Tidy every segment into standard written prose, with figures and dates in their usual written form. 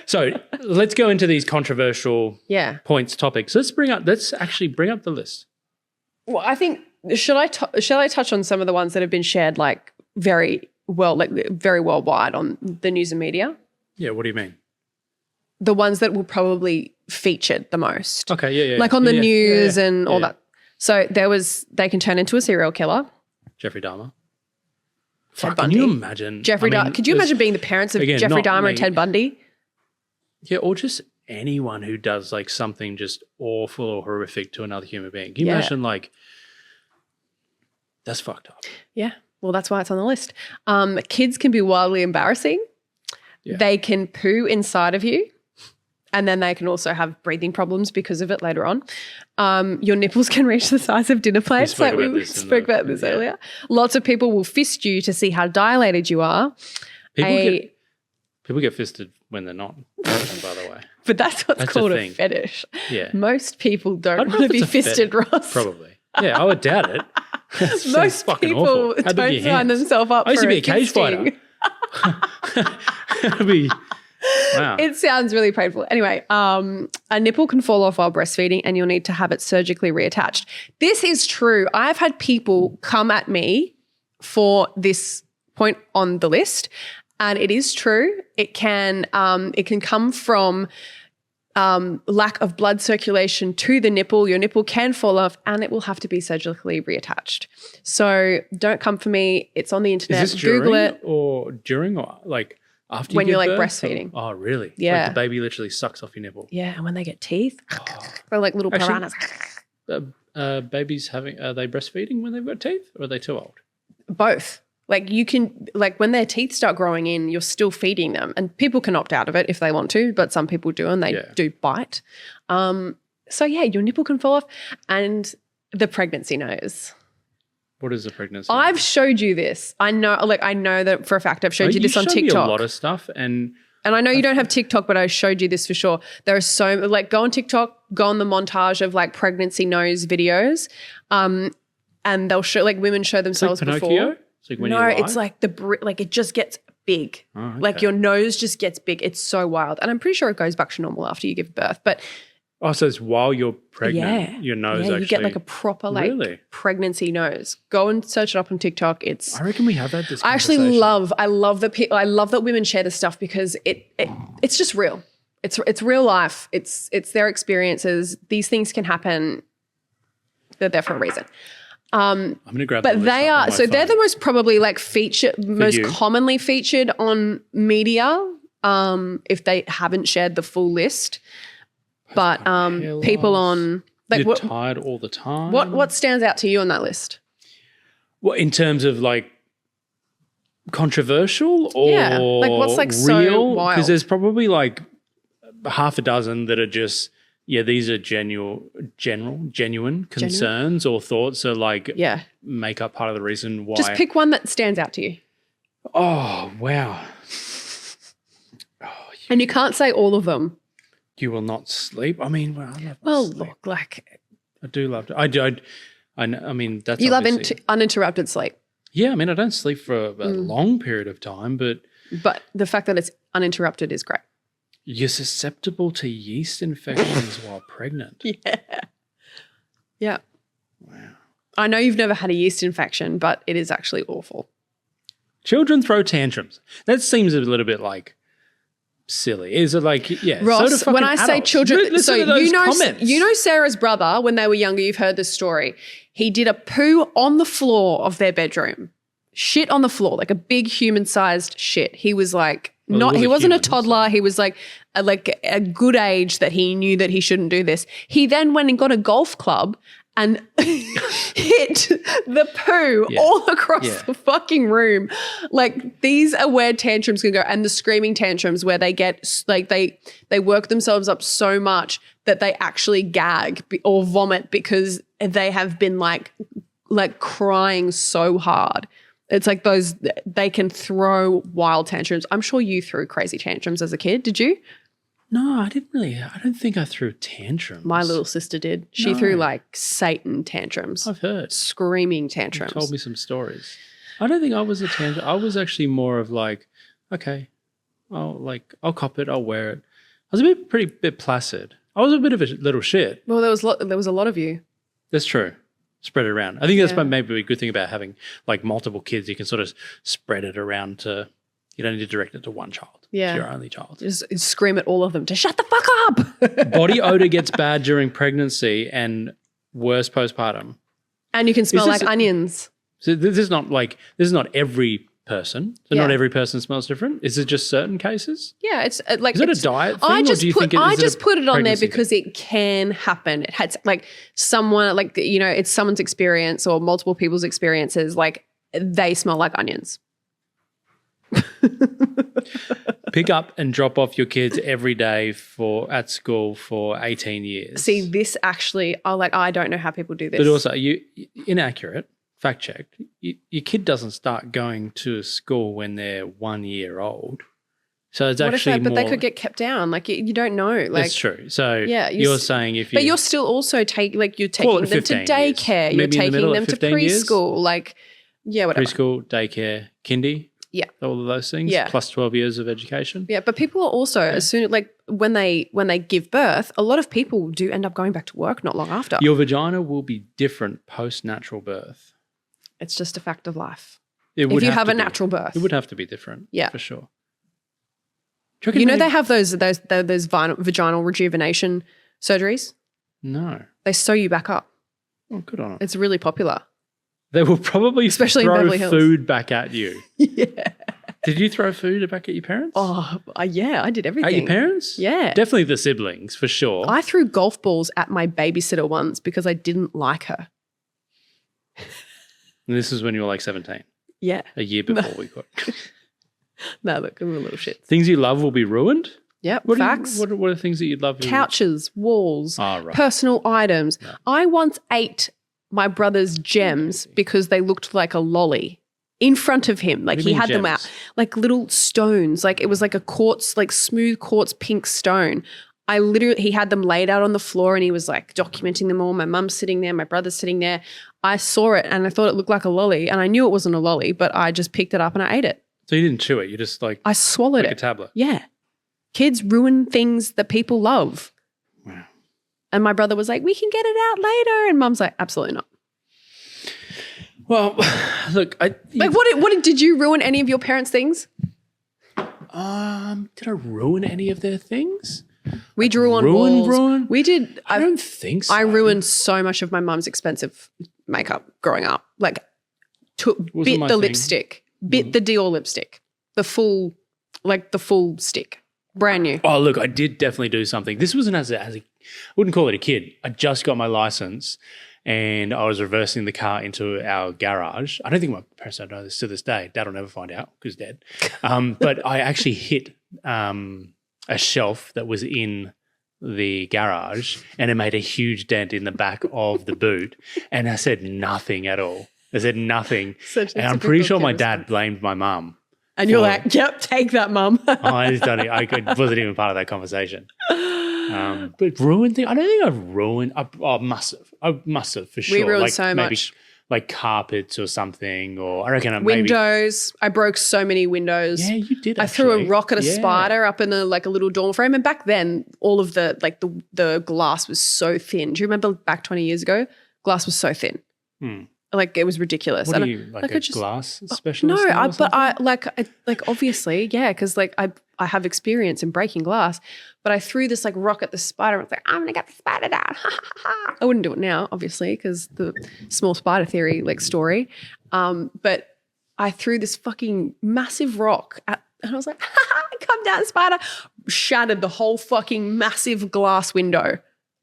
So let's go into these controversial topics. Let's actually bring up the list. Well, I think shall I touch on some of the ones that have been shared like very worldwide on the news and media? Yeah, what do you mean? The ones that were probably featured the most. Okay, yeah. Like on the news and all that. So they can turn into a serial killer. Jeffrey Dahmer. Ted Bundy. Can you imagine? Could you imagine being the parents of Jeffrey Dahmer and Ted Bundy? Yeah, or just anyone who does like something just awful or horrific to another human being. Can you imagine like that's fucked up? Yeah. Well, that's why it's on the list. Kids can be wildly embarrassing. Yeah. They can poo inside of you. And then they can also have breathing problems because of it later on. Your nipples can reach the size of dinner plates. Like we spoke about this earlier. Lots of people will fist you to see how dilated you are. People get fisted when they're not, by the way. But that's called a fetish. Yeah. Most people don't want to be fisted, Ross. Probably. Yeah, I would doubt it. Most people don't sign themselves up for I used to be a cage fighter. Wow. It sounds really painful. Anyway, a nipple can fall off while breastfeeding and you'll need to have it surgically reattached. This is true. I've had people come at me for this point on the list, and it is true. It can come from lack of blood circulation to the nipple. Your nipple can fall off and it will have to be surgically reattached. So don't come for me. It's on the internet. Is this Google it. Or during or like after when you're like birth? Breastfeeding. Oh, really? Yeah. Like the baby literally sucks off your nipple. Yeah, and when they get teeth, they're like little piranhas. Babies are they breastfeeding when they've got teeth, or are they too old? Both. Like you can, like when their teeth start growing in, you're still feeding them, and people can opt out of it if they want to, but some people do, and they do bite. So yeah, your nipple can fall off, and the pregnancy nose. What is a pregnancy? I've showed you this. I know that for a fact. I've showed you this on TikTok. You showed me a lot of stuff, and I know you don't have TikTok, but I showed you this for sure. There are so go on TikTok, go on the montage of like pregnancy nose videos, and they'll show like women show themselves like before. Pinocchio? It's like when no, it's like it just gets big. Oh, okay. Like your nose just gets big. It's so wild, and I'm pretty sure it goes back to normal after you give birth, but. Oh, so it's while you're pregnant, your nose actually. Yeah, you get like a proper pregnancy nose. Go and search it up on TikTok. I reckon we have had this conversation. I love that women share this stuff because it's just real. It's real life. It's their experiences. These things can happen. They're there for a reason. I'm going to grab. But they are they're the most probably like most commonly featured on media. If they haven't shared the full list. But people on like you're tired all the time. What stands out to you on that list? Well, in terms of like controversial or like what's like real? So wild? Because there's probably like half a dozen that are just these are genuine concerns or thoughts. So like make up part of the reason why. Just pick one that stands out to you. Oh wow! And you can't say all of them. You will not sleep. I mean, I love sleep. Look, like I do love to. I do. I mean, that's you love uninterrupted sleep. Yeah, I mean, I don't sleep for a long period of time, but the fact that it's uninterrupted is great. You're susceptible to yeast infections while pregnant. Yeah. Wow. I know you've never had a yeast infection, but it is actually awful. Children throw tantrums. That seems a little bit like. Silly. Is it like, Ross, so when I say children, listen to those comments. You know Sarah's brother, when they were younger, you've heard this story. He did a poo on the floor of their bedroom. Shit on the floor, like a big human-sized shit. He was like, he wasn't a toddler. He was like a good age that he knew that he shouldn't do this. He then went and got a golf club and hit the poo all across the fucking room. Like these are where tantrums can go, and the screaming tantrums where they get like they work themselves up so much that they actually gag or vomit because they have been like crying so hard. It's like they can throw wild tantrums. I'm sure you threw crazy tantrums as a kid. Did you? No, I didn't really. I don't think I threw tantrums. My little sister did. She threw like Satan tantrums. I've heard. Screaming tantrums. You told me some stories. I don't think I was a tantrum. I was actually more of like, okay, I'll cop it. I'll wear it. I was a bit placid. I was a bit of a little shit. Well, there was a lot of you. That's true. Spread it around. I think that's maybe a good thing about having like multiple kids. You can sort of spread it around to. You don't need to direct it to one child. Yeah, it's your only child. Just scream at all of them to shut the fuck up. Body odor gets bad during pregnancy and worse postpartum. And you can smell like onions. So this is not every person. So not every person smells different. Is it just certain cases? Yeah, it's like is it a diet thing? I just put it on there because thing? it can happen. It had like someone like it's someone's experience or multiple people's experiences. Like they smell like onions. Pick up and drop off your kids every day at school for 18 years. See, this actually, I don't know how people do this. But also, you inaccurate. Fact checked. Your kid doesn't start going to school when they're 1 year old. So it's but they could get kept down. Like you don't know. Like that's true. So you're saying if you, but you're still also you're taking them to daycare. You're taking them to preschool. Like whatever. Preschool, daycare, kindy. Yeah, all of those things. Yeah, plus 12 years of education. Yeah, but people are also as soon when they give birth, a lot of people do end up going back to work not long after. Your vagina will be different post natural birth. It's just a fact of life. If you have a natural birth, it would have to be different. Yeah, for sure. They have those vaginal rejuvenation surgeries. No, they sew you back up. Oh, good on them. It's really popular. They will probably especially throw in Beverly Hills. Food back at you. Yeah. Did you throw food back at your parents? Oh, yeah, I did everything. At your parents? Yeah. Definitely the siblings, for sure. I threw golf balls at my babysitter once because I didn't like her. And this is when you were like 17? Yeah. A year before we got... No, look, I'm a little shit. Things you love will be ruined? Yep, facts. What are things that you'd love? Couches, walls, personal items. No. I once ate my brother's gems because they looked like a lolly in front of him. Like he had them out like little stones. Like it was like a quartz, like smooth quartz pink stone. He had them laid out on the floor and he was like documenting them all. My mum's sitting there, my brother's sitting there. I saw it and I thought it looked like a lolly and I knew it wasn't a lolly, but I just picked it up and I ate it. So you didn't chew it, you just I swallowed it. Like a tablet. Yeah. Kids ruin things that people love. Wow. And my brother was like, we can get it out later. And mum's like, absolutely not. Well, look, what did you ruin any of your parents' things? Did I ruin any of their things? We drew on walls. Ruin? We did. I don't think so. I ruined so much of my mum's expensive makeup growing up. Like, bit the lipstick, bit the Dior lipstick, the full stick. Brand new. Oh, look, I did definitely do something. This wasn't as a I wouldn't call it a kid. I just got my license and I was reversing the car into our garage. I don't think my parents don't know this to this day. Dad will never find out because he's dead. But I actually hit a shelf that was in the garage and it made a huge dent in the back of the boot. And I said nothing at all. I said nothing. And I'm pretty sure my dad blamed my mum. And you're like, yep, take that, mum. I wasn't even part of that conversation. But ruined thing, I don't think I've ruined. I must have for sure. We ruined so much. Like carpets or something, or I reckon windows. I broke so many windows. Yeah, you did. I threw a rock at a spider up in a little dorm frame, and back then, all of the glass was so thin. Do you remember back 20 years ago? Glass was so thin. Like it was ridiculous. What are you, like a glass specialist? No, but I obviously, yeah, because I have experience in breaking glass. But I threw this rock at the spider. I was like, I'm gonna get the spider down. I wouldn't do it now, obviously, because the small spider theory story. But I threw this fucking massive rock at, and I was like, come down, spider. Shattered the whole fucking massive glass window,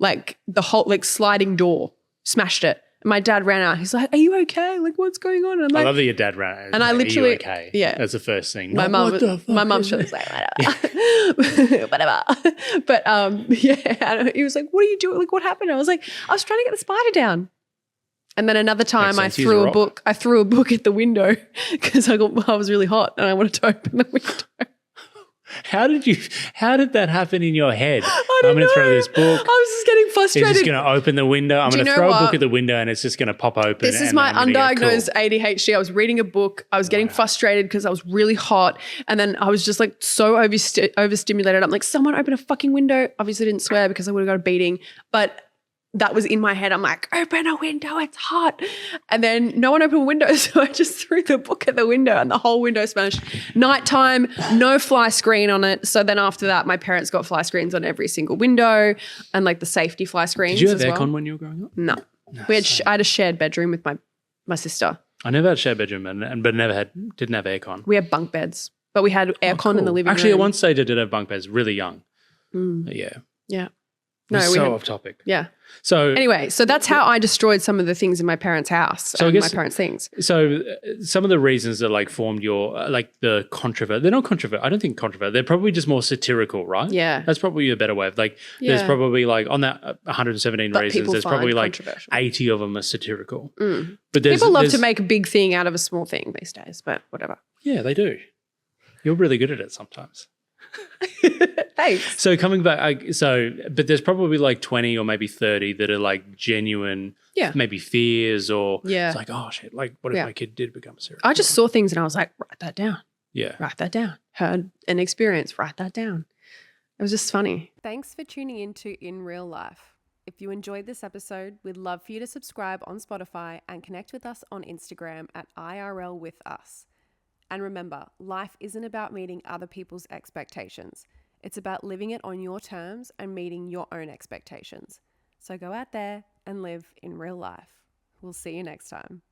the whole sliding door. Smashed it. My dad ran out. He's like, are you okay? What's going on? And I love that your dad ran out. And I literally, are you okay? Yeah. That's the first thing. My mom's just like, whatever. But yeah, he was like, what are you doing? What happened? I was like, I was trying to get the spider down. And then another time I threw a book. I threw a book at the window because I was really hot and I wanted to open the window. How did that happen in your head? I I'm don't going to throw know. this book. I was just getting It's frustrated. just going to open the window. I'm Do going you to know throw a what? book at the window and it's just going to pop open. This is and my I'm gonna get undiagnosed cool. ADHD. I was reading a book. I was getting frustrated because I was really hot. And then I was just like so overstimulated. I'm like, someone open a fucking window. Obviously didn't swear because I would have got a beating. But that was in my head. I'm like, open a window. It's hot. And then no one opened a window. So I just threw the book at the window and the whole window smashed. Nighttime, no fly screen on it. So then after that, my parents got fly screens on every single window and like the safety fly screens. Did you have as well. aircon when you were growing up? No. I had a shared bedroom with my sister. I never had a shared bedroom, but didn't have aircon. We had bunk beds, but we had aircon in the living Actually, room. at one stage I did have bunk beds, really young. Yeah. Yeah. No, we had, off topic. Yeah. So Anyway, so that's how I destroyed some of the things in my parents' house I and guess- my parents' things. So some of the reasons that like formed your like the controvert, they're not controvert. I don't think controvert. They're probably just more satirical, right? Yeah. That's probably a better way of like. There's Yeah. probably like on that 117 But reasons. people There's find probably like controversial. 80 of them are satirical. But there's, People love there's- to make a big thing out of a small thing these days, but whatever. Yeah, they do. You're really good at it sometimes. Thanks. So coming back, but there's probably like 20 or maybe 30 that are like genuine, Yeah. maybe fears or Yeah. it's like, oh shit, like what if Yeah. my kid did become a serial I just saw things and I was like, write that down. Yeah. Write that down. Heard an experience, write that down. It was just funny. Thanks for tuning in to In Real Life. If you enjoyed this episode, we'd love for you to subscribe on Spotify and connect with us on Instagram at IRL with us. And remember, life isn't about meeting other people's expectations. It's about living it on your terms and meeting your own expectations. So go out there and live in real life. We'll see you next time.